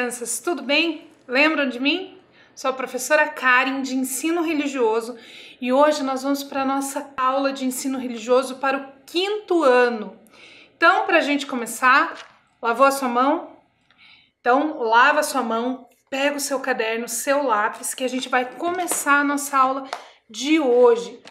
crianças, tudo bem? Lembram de mim? Sou a professora Karen de Ensino Religioso e hoje nós vamos para a nossa aula de Ensino Religioso para o 5º ano. Então, para a gente começar, lavou a sua mão? Então, lava a sua mão, pega o seu caderno, seu lápis, que a gente vai começar a nossa aula de hoje.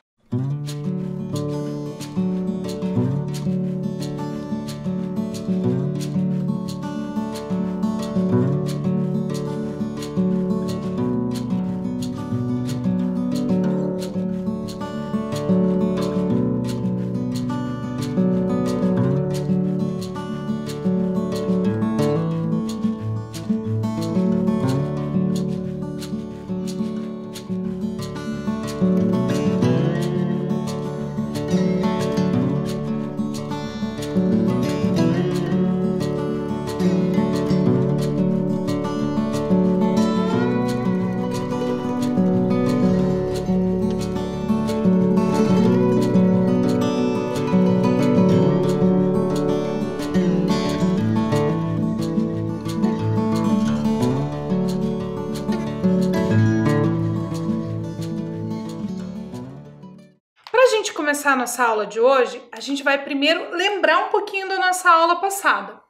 Para a gente começar a nossa aula de hoje, a gente vai primeiro lembrar um pouquinho da nossa aula passada.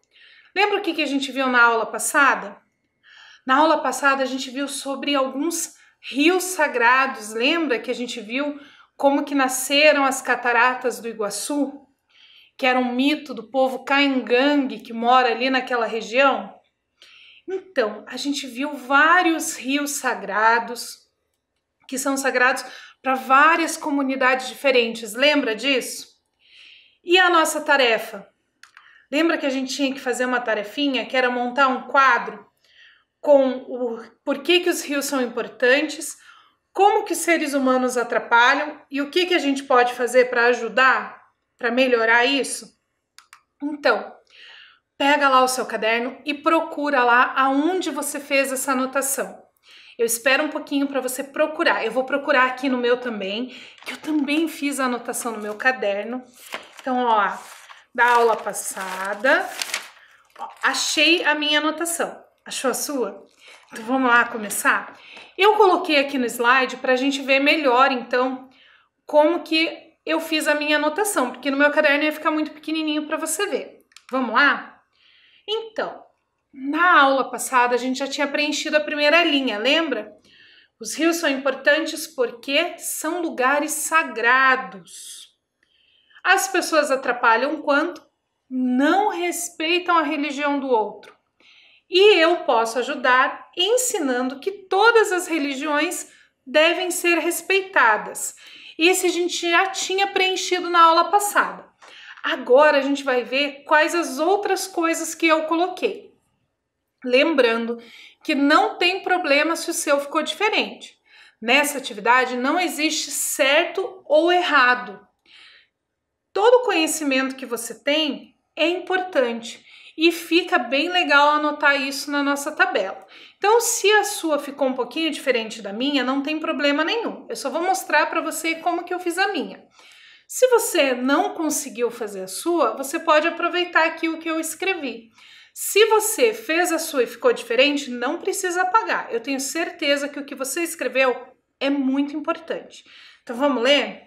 Lembra o que a gente viu na aula passada? Na aula passada a gente viu sobre alguns rios sagrados. Lembra que a gente viu como que nasceram as cataratas do Iguaçu? Que era um mito do povo Caingangue que mora ali naquela região? Então, a gente viu vários rios sagrados, que são sagrados para várias comunidades diferentes. Lembra disso? E a nossa tarefa? Lembra que a gente tinha que fazer uma tarefinha, que era montar um quadro com o porquê que os rios são importantes, como que os seres humanos atrapalham e o que a gente pode fazer para ajudar, para melhorar isso? Então, pega lá o seu caderno e procura lá aonde você fez essa anotação. Eu espero um pouquinho para você procurar. Eu vou procurar aqui no meu também, que eu também fiz a anotação no meu caderno. Então, ó, da aula passada, ó, achei a minha anotação. Achou a sua? Então, vamos lá começar? Eu coloquei aqui no slide para a gente ver melhor, então, como que eu fiz a minha anotação, porque no meu caderno ia ficar muito pequenininho para você ver. Vamos lá? Então, na aula passada, a gente já tinha preenchido a primeira linha, lembra? Os rios são importantes porque são lugares sagrados. As pessoas atrapalham quando não respeitam a religião do outro. E eu posso ajudar ensinando que todas as religiões devem ser respeitadas. Esse a gente já tinha preenchido na aula passada. Agora a gente vai ver quais as outras coisas que eu coloquei. Lembrando que não tem problema se o seu ficou diferente. Nessa atividade não existe certo ou errado. Todo conhecimento que você tem é importante e fica bem legal anotar isso na nossa tabela. Então, se a sua ficou um pouquinho diferente da minha, não tem problema nenhum. Eu só vou mostrar para você como que eu fiz a minha. Se você não conseguiu fazer a sua, você pode aproveitar aqui o que eu escrevi. Se você fez a sua e ficou diferente, não precisa apagar. Eu tenho certeza que o que você escreveu é muito importante. Então vamos ler?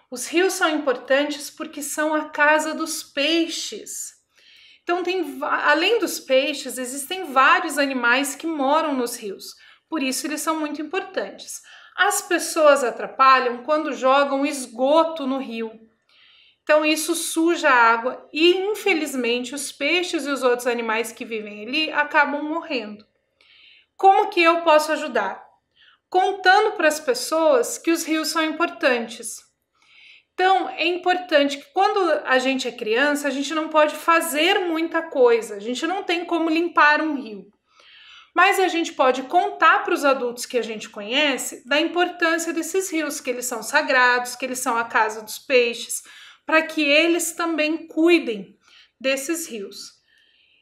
Os rios são importantes porque são a casa dos peixes. Então, além dos peixes, existem vários animais que moram nos rios. Por isso, eles são muito importantes. As pessoas atrapalham quando jogam esgoto no rio. Então, isso suja a água e, infelizmente, os peixes e os outros animais que vivem ali acabam morrendo. Como que eu posso ajudar? Contando para as pessoas que os rios são importantes. Então, é importante que quando a gente é criança, a gente não pode fazer muita coisa. A gente não tem como limpar um rio. Mas a gente pode contar para os adultos que a gente conhece da importância desses rios, que eles são sagrados, que eles são a casa dos peixes, para que eles também cuidem desses rios.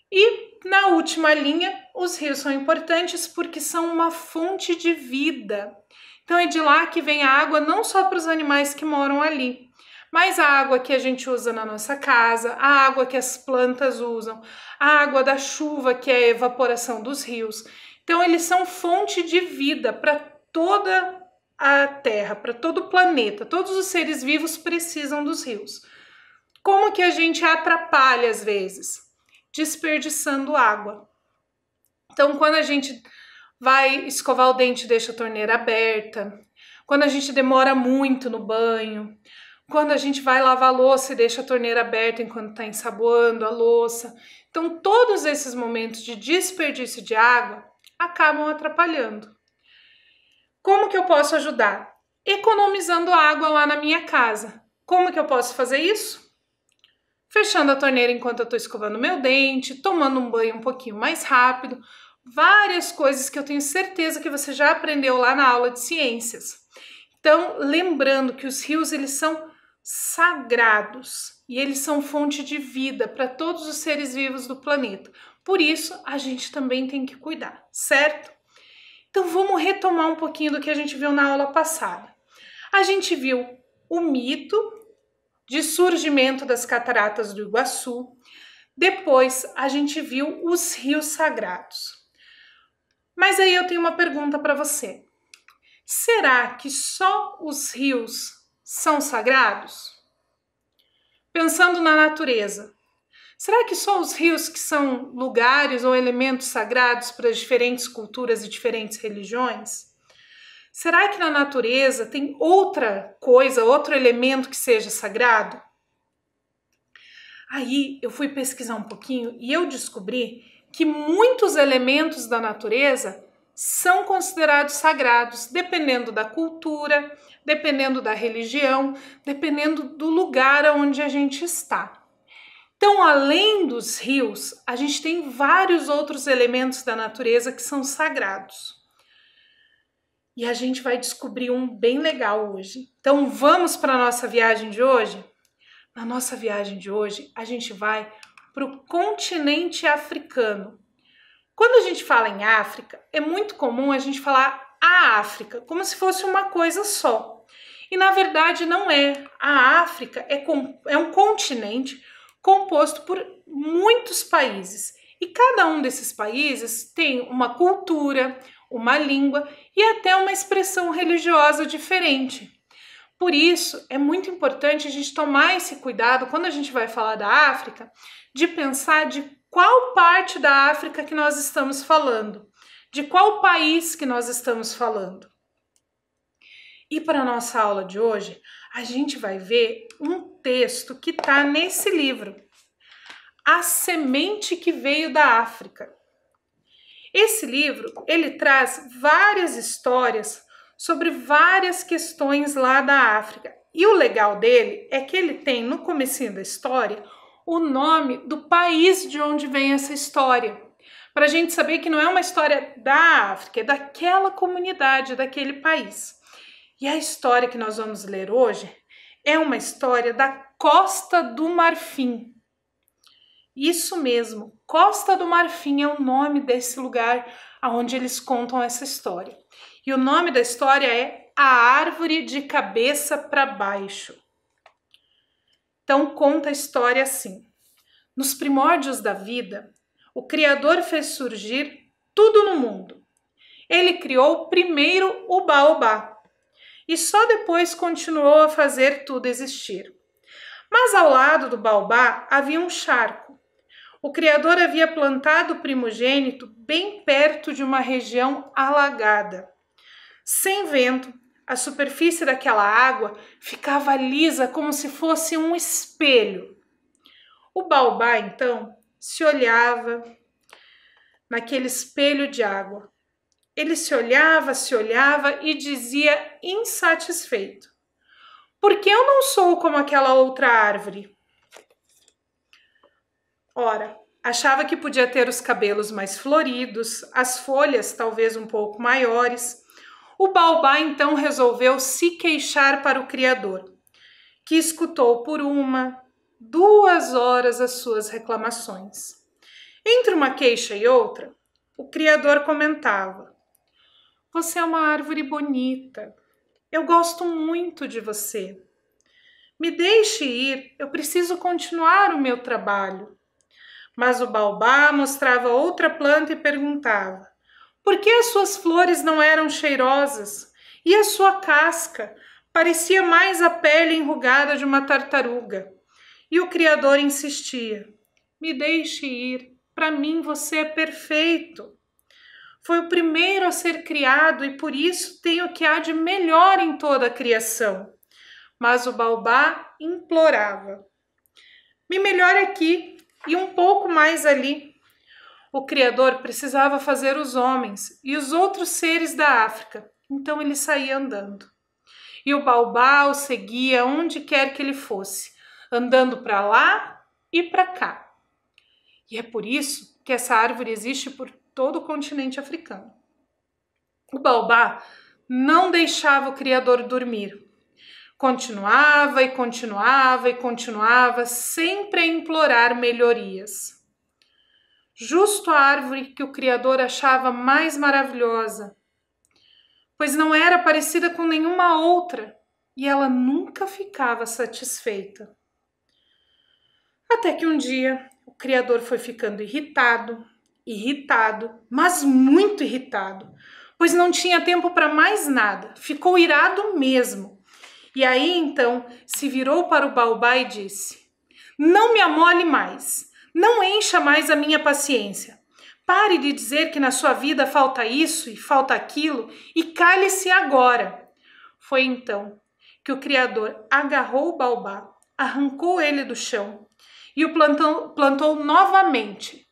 E na última linha, os rios são importantes porque são uma fonte de vida. Então é de lá que vem a água não só para os animais que moram ali, mas a água que a gente usa na nossa casa, a água que as plantas usam, a água da chuva, que é a evaporação dos rios. Então, eles são fonte de vida para toda a Terra, para todo o planeta. Todos os seres vivos precisam dos rios. Como que a gente atrapalha às vezes? Desperdiçando água. Então, quando a gente vai escovar o dente, deixa a torneira aberta. Quando a gente demora muito no banho. Quando a gente vai lavar a louça e deixa a torneira aberta enquanto está ensaboando a louça. Então, todos esses momentos de desperdício de água acabam atrapalhando. Como que eu posso ajudar? Economizando água lá na minha casa. Como que eu posso fazer isso? Fechando a torneira enquanto eu estou escovando meu dente, tomando um banho um pouquinho mais rápido. Várias coisas que eu tenho certeza que você já aprendeu lá na aula de ciências. Então, lembrando que os rios, eles são sagrados e eles são fonte de vida para todos os seres vivos do planeta. Por isso, a gente também tem que cuidar, certo? Então, vamos retomar um pouquinho do que a gente viu na aula passada. A gente viu o mito de surgimento das cataratas do Iguaçu. Depois, a gente viu os rios sagrados. Mas aí eu tenho uma pergunta para você. Será que só os rios são sagrados? Pensando na natureza, será que só os rios que são lugares ou elementos sagrados para diferentes culturas e diferentes religiões? Será que na natureza tem outra coisa, outro elemento que seja sagrado? Aí eu fui pesquisar um pouquinho e eu descobri que muitos elementos da natureza são considerados sagrados, dependendo da cultura, dependendo da religião, dependendo do lugar onde a gente está. Então, além dos rios, a gente tem vários outros elementos da natureza que são sagrados. E a gente vai descobrir um bem legal hoje. Então, vamos para a nossa viagem de hoje? Na nossa viagem de hoje, a gente vai para o continente africano. Quando a gente fala em África, é muito comum a gente falar a África, como se fosse uma coisa só. E na verdade não é. A África é um continente composto por muitos países. E cada um desses países tem uma cultura, uma língua e até uma expressão religiosa diferente. Por isso, é muito importante a gente tomar esse cuidado quando a gente vai falar da África, de pensar de qual parte da África que nós estamos falando, de qual país que nós estamos falando. E para a nossa aula de hoje, a gente vai ver um texto que está nesse livro, A Semente que Veio da África. Esse livro, ele traz várias histórias sobre várias questões lá da África. E o legal dele é que ele tem no comecinho da história o nome do país de onde vem essa história. Para a gente saber que não é uma história da África, é daquela comunidade, daquele país. E a história que nós vamos ler hoje é uma história da Costa do Marfim. Isso mesmo, Costa do Marfim é o nome desse lugar onde eles contam essa história. E o nome da história é A Árvore de Cabeça para Baixo. Então conta a história assim. Nos primórdios da vida, o Criador fez surgir tudo no mundo. Ele criou primeiro o baobá e só depois continuou a fazer tudo existir. Mas ao lado do baobá havia um charco. O Criador havia plantado o primogênito bem perto de uma região alagada. Sem vento, a superfície daquela água ficava lisa como se fosse um espelho. O baobá, então, se olhava naquele espelho de água. Ele se olhava e dizia insatisfeito: por que eu não sou como aquela outra árvore? Ora, achava que podia ter os cabelos mais floridos, as folhas talvez um pouco maiores. O baobá então resolveu se queixar para o Criador, que escutou por 2 horas as suas reclamações. Entre uma queixa e outra, o Criador comentava: você é uma árvore bonita, eu gosto muito de você, Me deixe ir, eu preciso continuar o meu trabalho. Mas o baobá mostrava outra planta e perguntava: por que as suas flores não eram cheirosas? E a sua casca parecia mais a pele enrugada de uma tartaruga. E o Criador insistia: me deixe ir, para mim você é perfeito. Foi o primeiro a ser criado e por isso tem o que há de melhor em toda a criação. Mas o baobá implorava: me melhore aqui e um pouco mais ali. O Criador precisava fazer os homens e os outros seres da África, então ele saía andando. E o baobá o seguia onde quer que ele fosse, andando para lá e para cá. E é por isso que essa árvore existe por todo o continente africano. O baobá não deixava o Criador dormir. Continuava e continuava e continuava, sempre a implorar melhorias. Justo a árvore que o Criador achava mais maravilhosa, pois não era parecida com nenhuma outra e ela nunca ficava satisfeita. Até que um dia o Criador foi ficando irritado, mas muito irritado, pois não tinha tempo para mais nada, ficou irado mesmo. E aí então se virou para o baobá e disse: não me amole mais, não encha mais a minha paciência. Pare de dizer que na sua vida falta isso e falta aquilo e cale-se agora. Foi então que o Criador agarrou o baobá, arrancou ele do chão e o plantou novamente.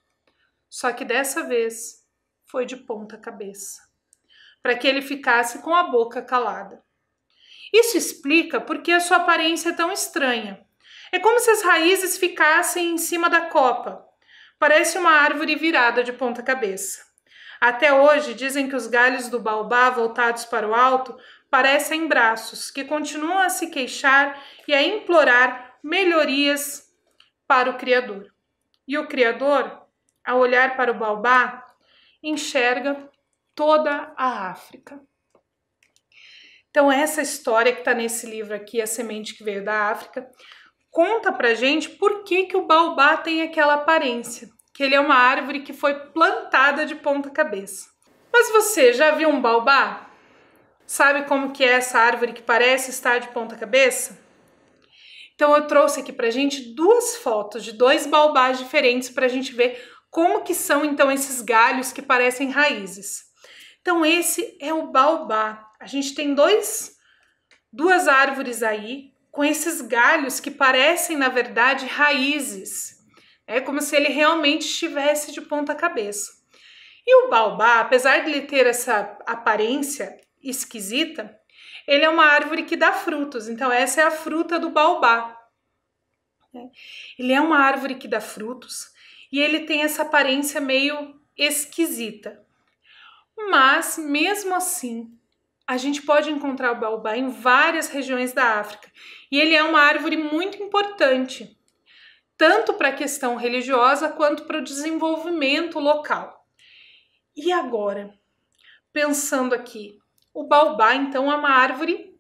Só que dessa vez foi de ponta cabeça, para que ele ficasse com a boca calada. Isso explica por que a sua aparência é tão estranha. É como se as raízes ficassem em cima da copa. Parece uma árvore virada de ponta cabeça. Até hoje dizem que os galhos do baobá voltados para o alto parecem braços que continuam a se queixar e a implorar melhorias para o Criador. E o Criador, ao olhar para o baobá, enxerga toda a África. Então essa história que está nesse livro aqui, A Semente que Veio da África, conta pra gente por que o baobá tem aquela aparência, que ele é uma árvore que foi plantada de ponta cabeça. Mas você já viu um baobá? Sabe como que é essa árvore que parece estar de ponta cabeça? Então eu trouxe aqui pra gente duas fotos de dois baobás diferentes para a gente ver como que são então esses galhos que parecem raízes. Então esse é o baobá. A gente tem duas árvores aí com esses galhos que parecem, na verdade, raízes. É como se ele realmente estivesse de ponta cabeça. E o baobá, apesar de ele ter essa aparência esquisita, ele é uma árvore que dá frutos. Então essa é a fruta do baobá. Ele é uma árvore que dá frutos e ele tem essa aparência meio esquisita. Mas, mesmo assim, a gente pode encontrar o baobá em várias regiões da África. E ele é uma árvore muito importante, tanto para a questão religiosa quanto para o desenvolvimento local. E agora, pensando aqui, o baobá então é uma árvore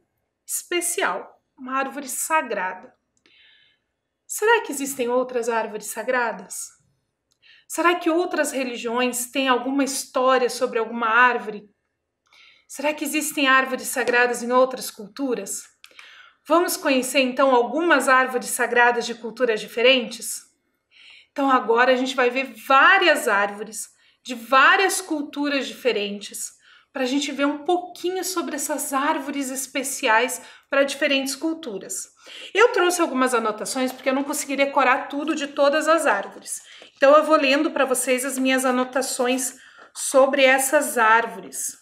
especial, uma árvore sagrada. Será que existem outras árvores sagradas? Será que outras religiões têm alguma história sobre alguma árvore? Será que existem árvores sagradas em outras culturas? Vamos conhecer então algumas árvores sagradas de culturas diferentes? Então agora a gente vai ver várias árvores de várias culturas diferentes, para a gente ver um pouquinho sobre essas árvores especiais para diferentes culturas. Eu trouxe algumas anotações porque eu não consegui decorar tudo de todas as árvores. Então eu vou lendo para vocês as minhas anotações sobre essas árvores.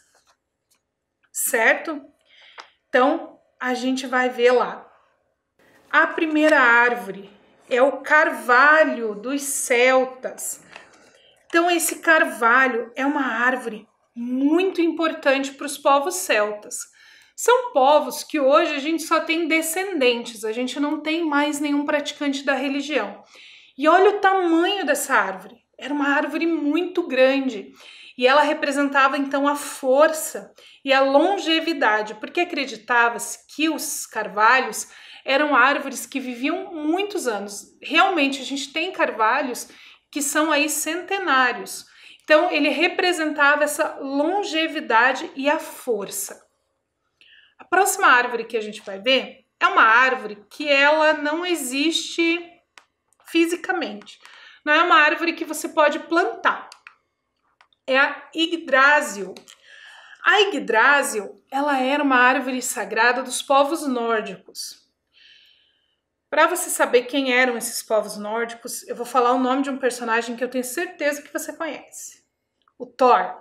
Certo? Então, a gente vai ver lá. A primeira árvore é o carvalho dos celtas. Então, esse carvalho é uma árvore muito importante para os povos celtas. São povos que hoje a gente só tem descendentes, a gente não tem mais nenhum praticante da religião. E olha o tamanho dessa árvore. Era uma árvore muito grande. E ela representava então a força e a longevidade, porque acreditava-se que os carvalhos eram árvores que viviam muitos anos. Realmente, a gente tem carvalhos que são aí centenários. Então, ele representava essa longevidade e a força. A próxima árvore que a gente vai ver é uma árvore que ela não existe fisicamente. Não é uma árvore que você pode plantar. É a Yggdrasil. A Yggdrasil, ela era uma árvore sagrada dos povos nórdicos. Para você saber quem eram esses povos nórdicos, eu vou falar o nome de um personagem que eu tenho certeza que você conhece. O Thor.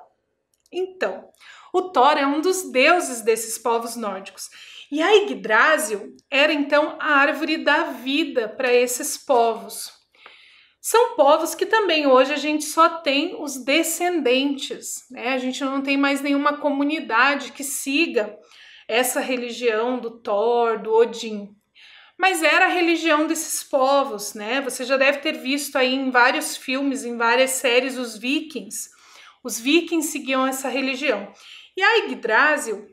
Então, o Thor é um dos deuses desses povos nórdicos. E a Yggdrasil era então a árvore da vida para esses povos. São povos que também hoje a gente só tem os descendentes, né? A gente não tem mais nenhuma comunidade que siga essa religião do Thor, do Odin. Mas era a religião desses povos, né? Você já deve ter visto aí em vários filmes, em várias séries, os Vikings. Os Vikings seguiam essa religião. E a Yggdrasil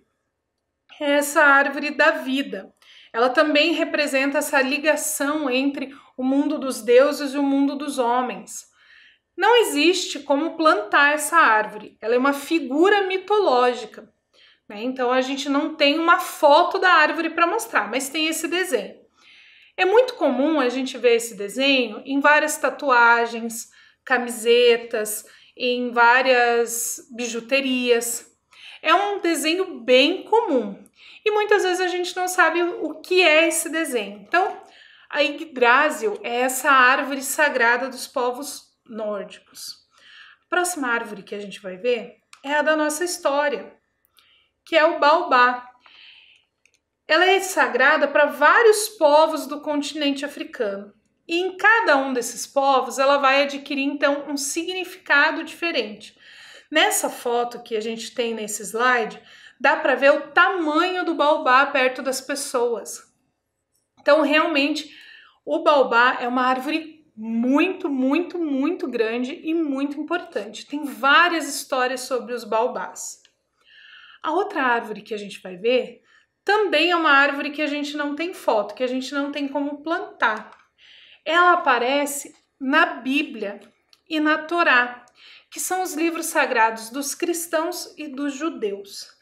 é essa árvore da vida. Ela também representa essa ligação entre o mundo dos deuses e o mundo dos homens. Não existe como plantar essa árvore. Ela é uma figura mitológica, né? Então a gente não tem uma foto da árvore para mostrar, mas tem esse desenho. É muito comum a gente ver esse desenho em várias tatuagens, camisetas, em várias bijuterias. É um desenho bem comum e muitas vezes a gente não sabe o que é esse desenho. Então, a Yggdrasil é essa árvore sagrada dos povos nórdicos. A próxima árvore que a gente vai ver é a da nossa história, que é o baobá. Ela é sagrada para vários povos do continente africano. E em cada um desses povos, ela vai adquirir, então, um significado diferente. Nessa foto que a gente tem nesse slide, dá para ver o tamanho do baobá perto das pessoas. Então, realmente, o baobá é uma árvore muito, muito, muito grande e muito importante. Tem várias histórias sobre os baobás. A outra árvore que a gente vai ver também é uma árvore que a gente não tem foto, que a gente não tem como plantar. Ela aparece na Bíblia e na Torá, que são os livros sagrados dos cristãos e dos judeus.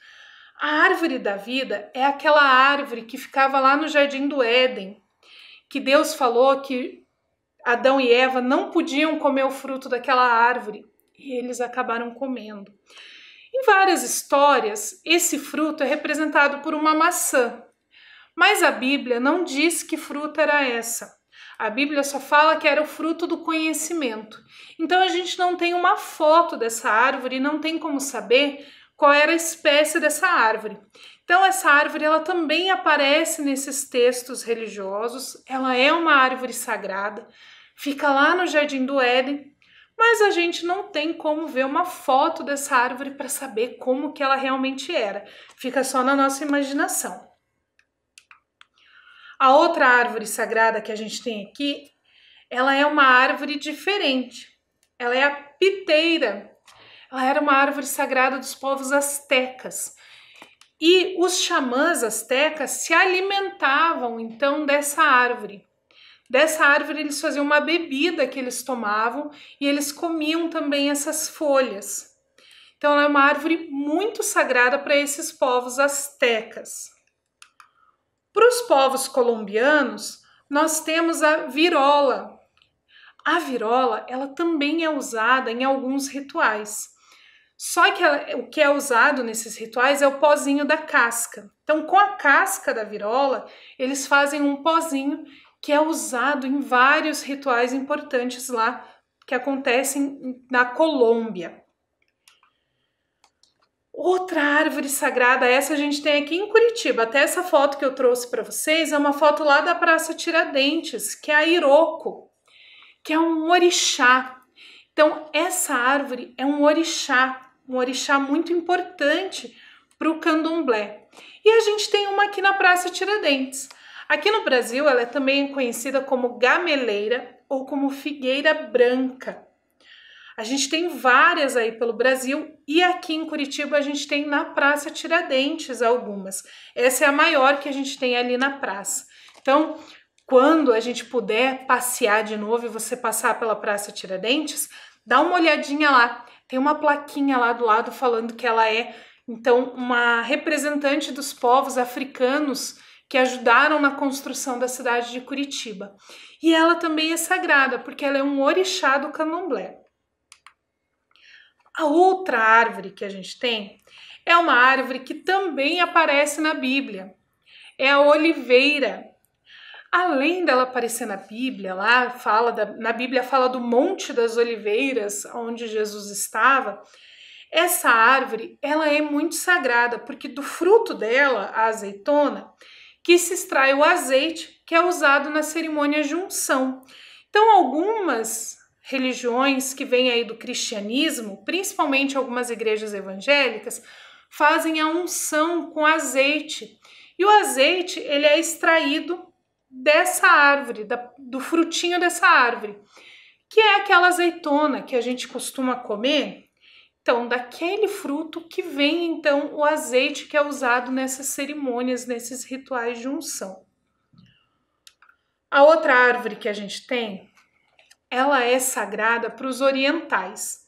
A árvore da vida é aquela árvore que ficava lá no Jardim do Éden, que Deus falou que Adão e Eva não podiam comer o fruto daquela árvore e eles acabaram comendo. Em várias histórias, esse fruto é representado por uma maçã, mas a Bíblia não diz que fruta era essa. A Bíblia só fala que era o fruto do conhecimento. Então a gente não tem uma foto dessa árvore e não tem como saber qual era a espécie dessa árvore. Então essa árvore ela também aparece nesses textos religiosos, ela é uma árvore sagrada, fica lá no Jardim do Éden, mas a gente não tem como ver uma foto dessa árvore para saber como que ela realmente era. Fica só na nossa imaginação. A outra árvore sagrada que a gente tem aqui, ela é uma árvore diferente. Ela é a piteira. Ela era uma árvore sagrada dos povos astecas. E os xamãs astecas se alimentavam, então, dessa árvore. Dessa árvore eles faziam uma bebida que eles tomavam e eles comiam também essas folhas. Então, ela é uma árvore muito sagrada para esses povos astecas. Para os povos colombianos, nós temos a virola. A virola, ela também é usada em alguns rituais. Só que o que é usado nesses rituais é o pozinho da casca. Então, com a casca da virola, eles fazem um pozinho que é usado em vários rituais importantes lá que acontecem na Colômbia. Outra árvore sagrada, essa a gente tem aqui em Curitiba. Até essa foto que eu trouxe para vocês é uma foto lá da Praça Tiradentes, que é a Iroko, que é um orixá. Então, essa árvore é um orixá muito importante para o candomblé. E a gente tem uma aqui na Praça Tiradentes. Aqui no Brasil, ela é também conhecida como gameleira ou como figueira branca. A gente tem várias aí pelo Brasil e aqui em Curitiba a gente tem na Praça Tiradentes algumas. Essa é a maior que a gente tem ali na praça. Então, quando a gente puder passear de novo e você passar pela Praça Tiradentes, dá uma olhadinha lá. Tem uma plaquinha lá do lado falando que ela é, então, uma representante dos povos africanos que ajudaram na construção da cidade de Curitiba. E ela também é sagrada, porque ela é um orixá do candomblé. A outra árvore que a gente tem é uma árvore que também aparece na Bíblia. É a oliveira. Além dela aparecer na Bíblia, na Bíblia fala do Monte das Oliveiras, onde Jesus estava. Essa árvore, ela é muito sagrada, porque do fruto dela, a azeitona, que se extrai o azeite, que é usado na cerimônia de unção. Então, algumas religiões que vêm aí do cristianismo, principalmente algumas igrejas evangélicas, fazem a unção com azeite. E o azeite, ele é extraído dessa árvore, do frutinho dessa árvore, que é aquela azeitona que a gente costuma comer. Então, daquele fruto que vem, então, o azeite que é usado nessas cerimônias, nesses rituais de unção. A outra árvore que a gente tem, ela é sagrada para os orientais.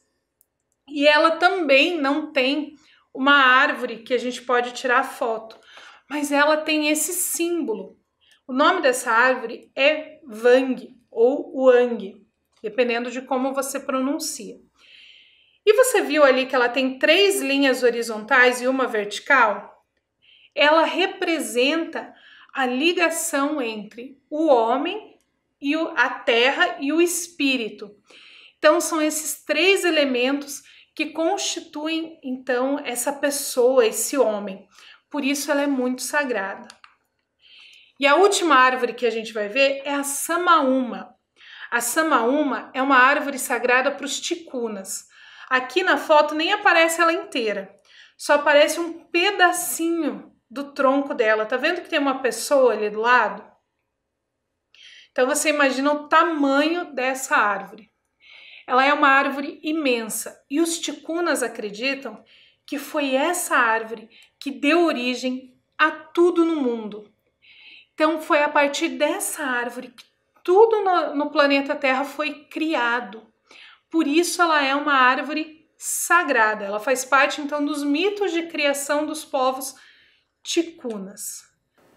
E ela também não tem uma árvore que a gente pode tirar foto, mas ela tem esse símbolo. O nome dessa árvore é Wang ou Wang, dependendo de como você pronuncia. E você viu ali que ela tem 3 linhas horizontais e uma vertical? Ela representa a ligação entre o homem e a terra e o espírito. Então são esses 3 elementos que constituem então essa pessoa, esse homem. Por isso ela é muito sagrada. E a última árvore que a gente vai ver é a samaúma. A samaúma é uma árvore sagrada para os ticunas. Aqui na foto nem aparece ela inteira, só aparece um pedacinho do tronco dela. Tá vendo que tem uma pessoa ali do lado? Então você imagina o tamanho dessa árvore. Ela é uma árvore imensa e os ticunas acreditam que foi essa árvore que deu origem a tudo no mundo. Então foi a partir dessa árvore que tudo no planeta Terra foi criado. Por isso ela é uma árvore sagrada. Ela faz parte então dos mitos de criação dos povos ticunas.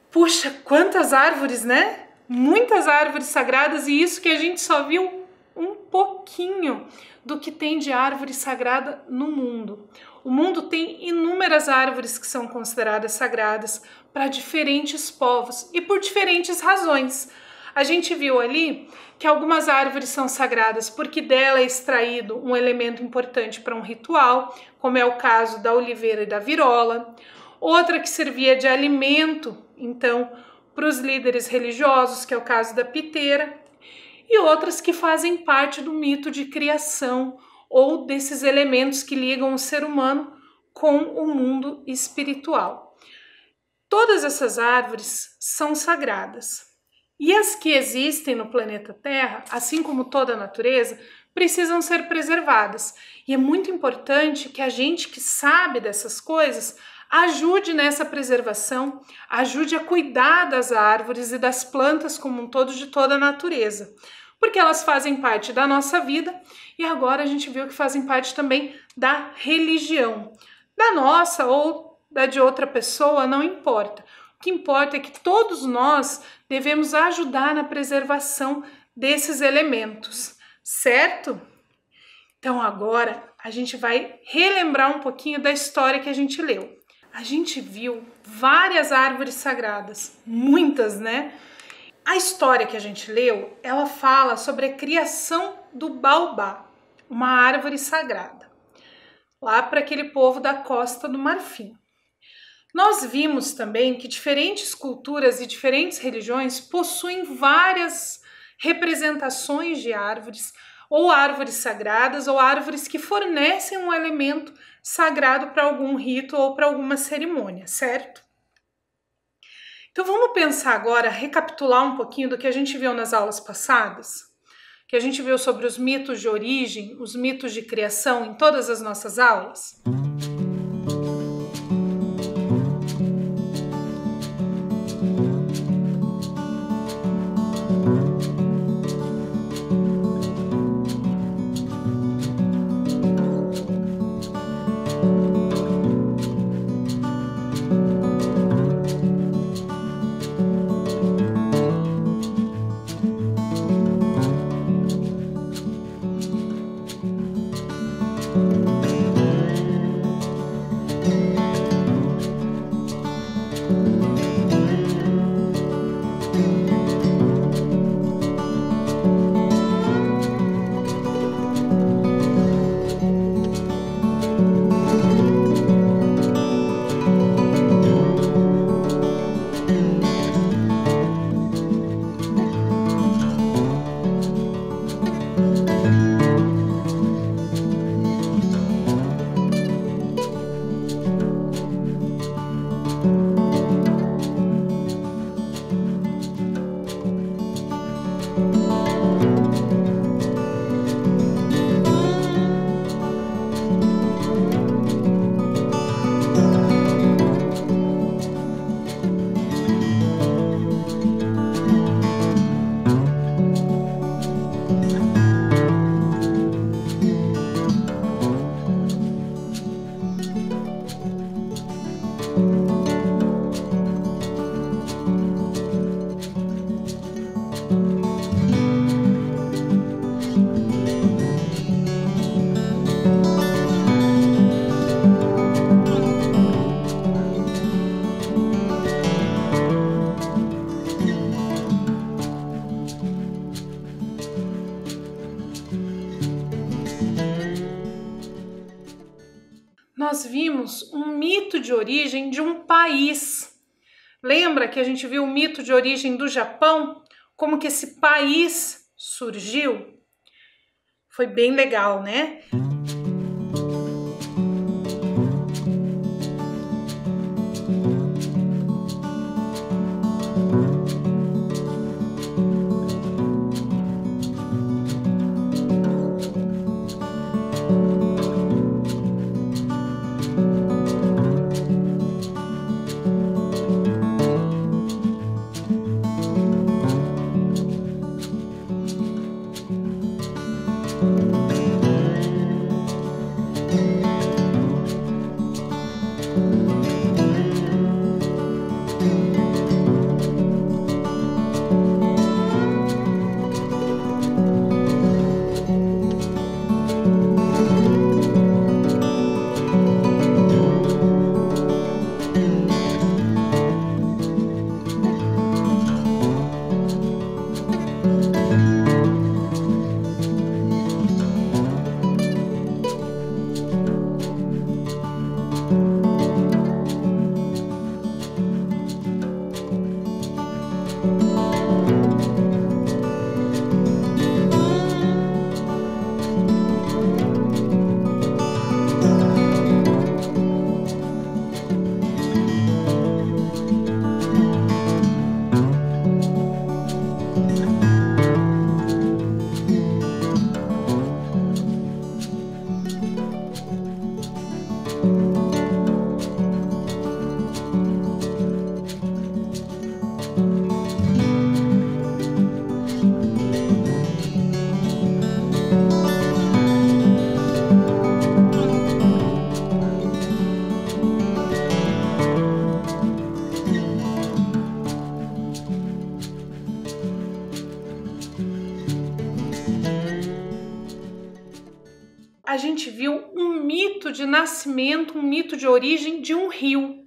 Puxa, quantas árvores, né? Muitas árvores sagradas, e isso que a gente só viu um pouquinho do que tem de árvore sagrada no mundo. O mundo tem inúmeras árvores que são consideradas sagradas para diferentes povos e por diferentes razões. A gente viu ali que algumas árvores são sagradas porque dela é extraído um elemento importante para um ritual, como é o caso da oliveira e da virola. Outra que servia de alimento, então, para os líderes religiosos, que é o caso da piteira. E outras que fazem parte do mito de criação ou desses elementos que ligam o ser humano com o mundo espiritual. Todas essas árvores são sagradas. E as que existem no planeta Terra, assim como toda a natureza, precisam ser preservadas. E é muito importante que a gente que sabe dessas coisas ajude nessa preservação, ajude a cuidar das árvores e das plantas como um todo, de toda a natureza. Porque elas fazem parte da nossa vida e agora a gente viu que fazem parte também da religião. Da nossa ou da de outra pessoa, não importa. O que importa é que todos nós devemos ajudar na preservação desses elementos, certo? Então agora a gente vai relembrar um pouquinho da história que a gente leu. A gente viu várias árvores sagradas, muitas, né? A história que a gente leu, ela fala sobre a criação do baobá, uma árvore sagrada, lá para aquele povo da Costa do Marfim. Nós vimos também que diferentes culturas e diferentes religiões possuem várias representações de árvores, ou árvores sagradas, ou árvores que fornecem um elemento sagrado para algum rito ou para alguma cerimônia, certo? Então vamos pensar agora, recapitular um pouquinho do que a gente viu nas aulas passadas, que a gente viu sobre os mitos de origem, os mitos de criação em todas as nossas aulas. vimos um mito de origem de um país. Lembra que a gente viu o mito de origem do Japão? Como que esse país surgiu? Foi bem legal, né? A gente viu um mito de nascimento, um mito de origem de um rio.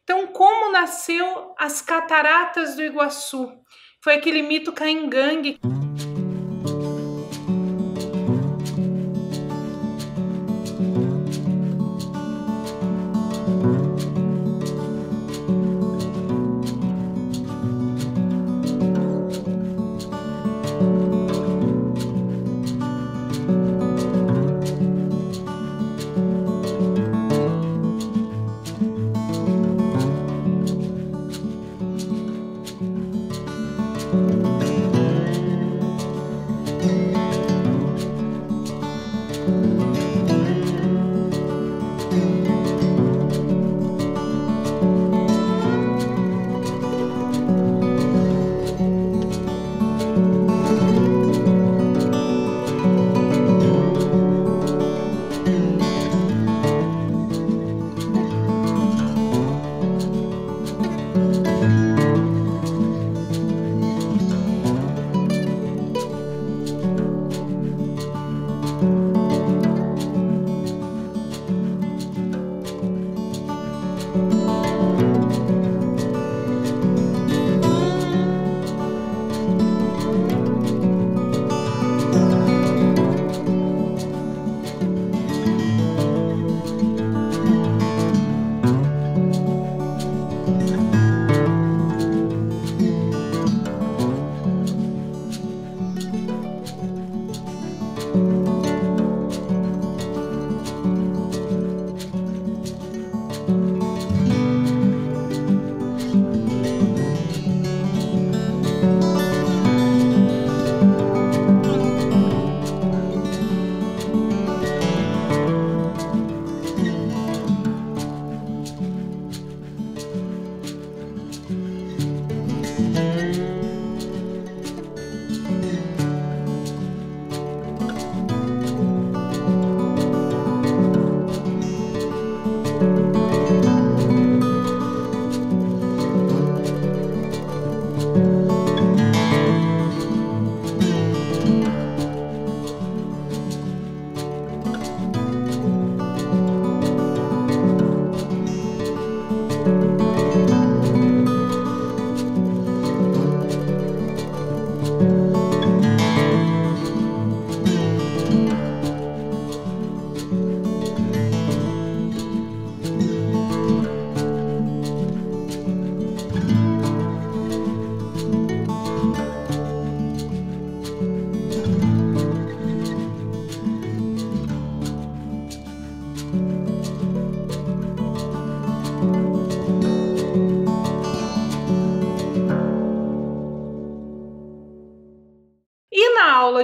Então, como nasceu as Cataratas do Iguaçu? Foi aquele mito caingangue.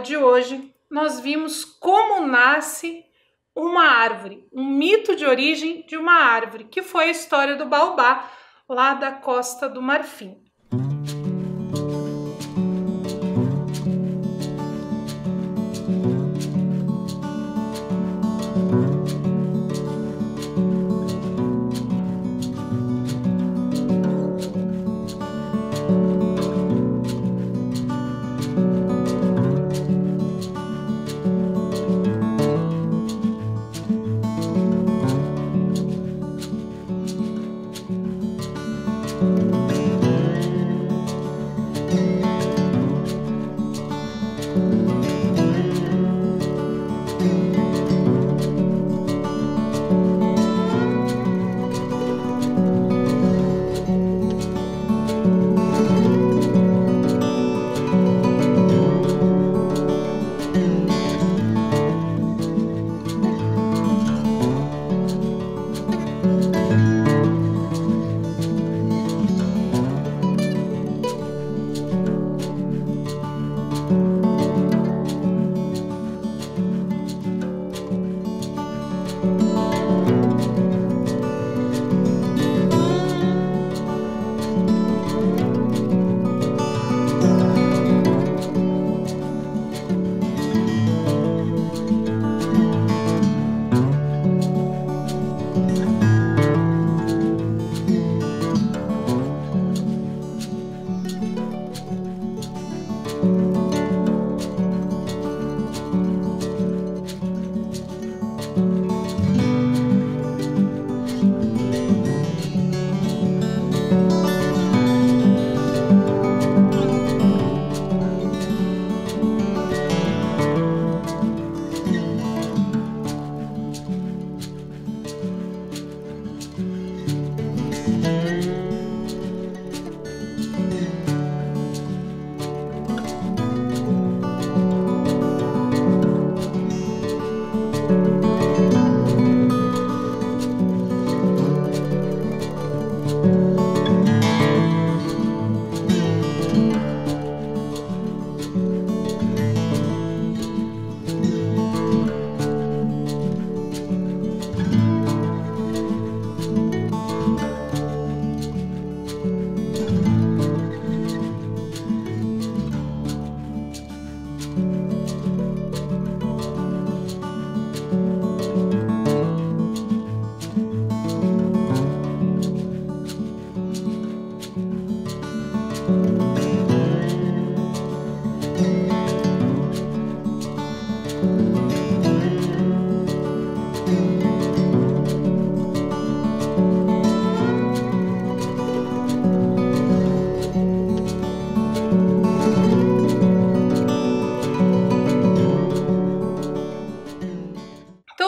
de hoje, nós vimos como nasce uma árvore, um mito de origem de uma árvore, que foi a história do baobá, lá da Costa do Marfim.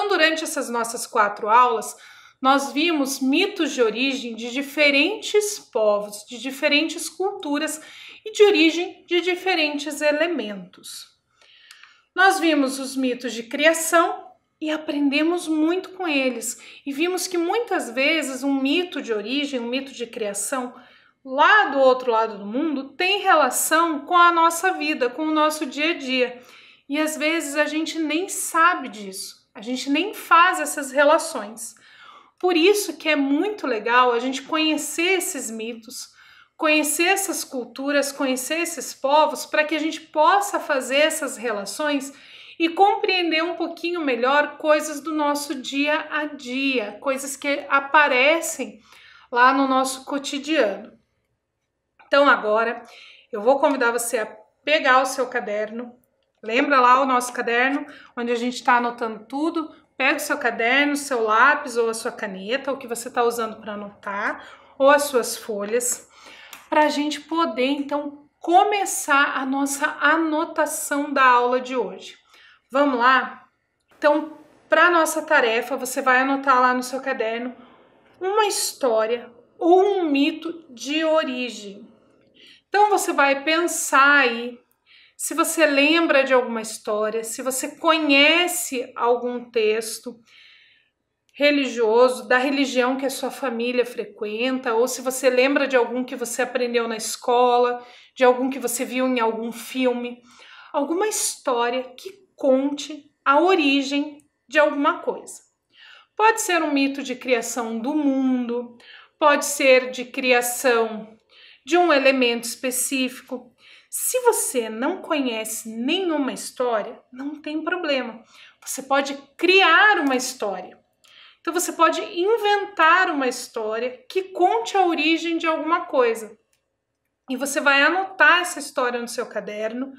Durante essas nossas 4 aulas, nós vimos mitos de origem de diferentes povos, de diferentes culturas e de origem de diferentes elementos. Nós vimos os mitos de criação e aprendemos muito com eles. E vimos que muitas vezes um mito de origem, um mito de criação, lá do outro lado do mundo, tem relação com a nossa vida, com o nosso dia a dia. E às vezes a gente nem sabe disso. A gente nem faz essas relações. Por isso que é muito legal a gente conhecer esses mitos, conhecer essas culturas, conhecer esses povos, para que a gente possa fazer essas relações e compreender um pouquinho melhor coisas do nosso dia a dia, coisas que aparecem lá no nosso cotidiano. Então agora eu vou convidar você a pegar o seu caderno. Lembra lá o nosso caderno, onde a gente está anotando tudo? Pega o seu caderno, o seu lápis ou a sua caneta, o que você está usando para anotar, ou as suas folhas, para a gente poder, então, começar a nossa anotação da aula de hoje. Vamos lá? Então, para a nossa tarefa, você vai anotar lá no seu caderno uma história ou um mito de origem. Então, você vai pensar aí, se você lembra de alguma história, se você conhece algum texto religioso, da religião que a sua família frequenta, ou se você lembra de algum que você aprendeu na escola, de algum que você viu em algum filme, alguma história que conte a origem de alguma coisa. Pode ser um mito de criação do mundo, pode ser de criação de um elemento específico. Se você não conhece nenhuma história, não tem problema. Você pode criar uma história. Então você pode inventar uma história que conte a origem de alguma coisa. E você vai anotar essa história no seu caderno.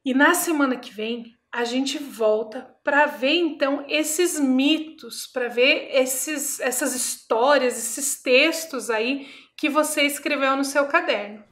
E na semana que vem a gente volta para ver então esses mitos, para ver essas histórias, esses textos aí que você escreveu no seu caderno.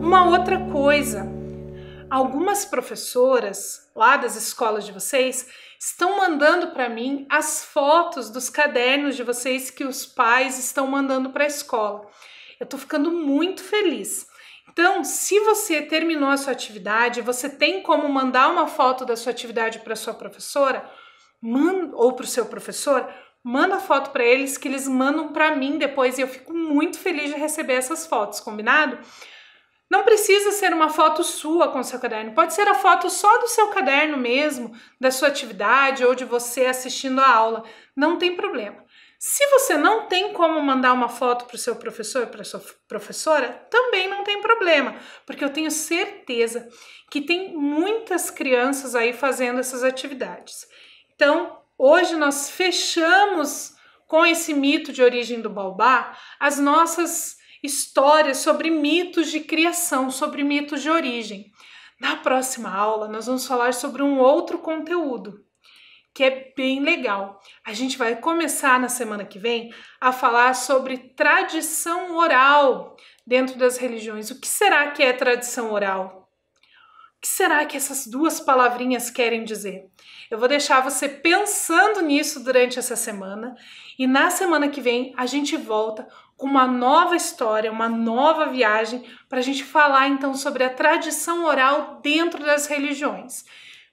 Uma outra coisa, algumas professoras lá das escolas de vocês estão mandando para mim as fotos dos cadernos de vocês que os pais estão mandando para a escola. Eu tô ficando muito feliz. Então, se você terminou a sua atividade, você tem como mandar uma foto da sua atividade para sua professora, ou para o seu professor, manda a foto para eles que eles mandam para mim depois e eu fico muito feliz de receber essas fotos, combinado? Não precisa ser uma foto sua com o seu caderno, pode ser a foto só do seu caderno mesmo, da sua atividade ou de você assistindo a aula, não tem problema. Se você não tem como mandar uma foto para o seu professor, para a sua professora, também não tem problema, porque eu tenho certeza que tem muitas crianças aí fazendo essas atividades. Então, hoje nós fechamos com esse mito de origem do baobá as nossas histórias sobre mitos de criação, sobre mitos de origem. Na próxima aula, nós vamos falar sobre um outro conteúdo, que é bem legal. A gente vai começar na semana que vem a falar sobre tradição oral dentro das religiões. O que será que é tradição oral? O que será que essas duas palavrinhas querem dizer? Eu vou deixar você pensando nisso durante essa semana e na semana que vem a gente volta com uma nova história, uma nova viagem para a gente falar então sobre a tradição oral dentro das religiões.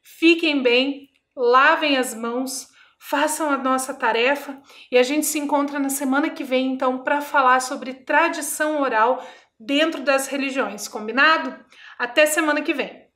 Fiquem bem, lavem as mãos, façam a nossa tarefa e a gente se encontra na semana que vem então para falar sobre tradição oral dentro das religiões, combinado? Até semana que vem!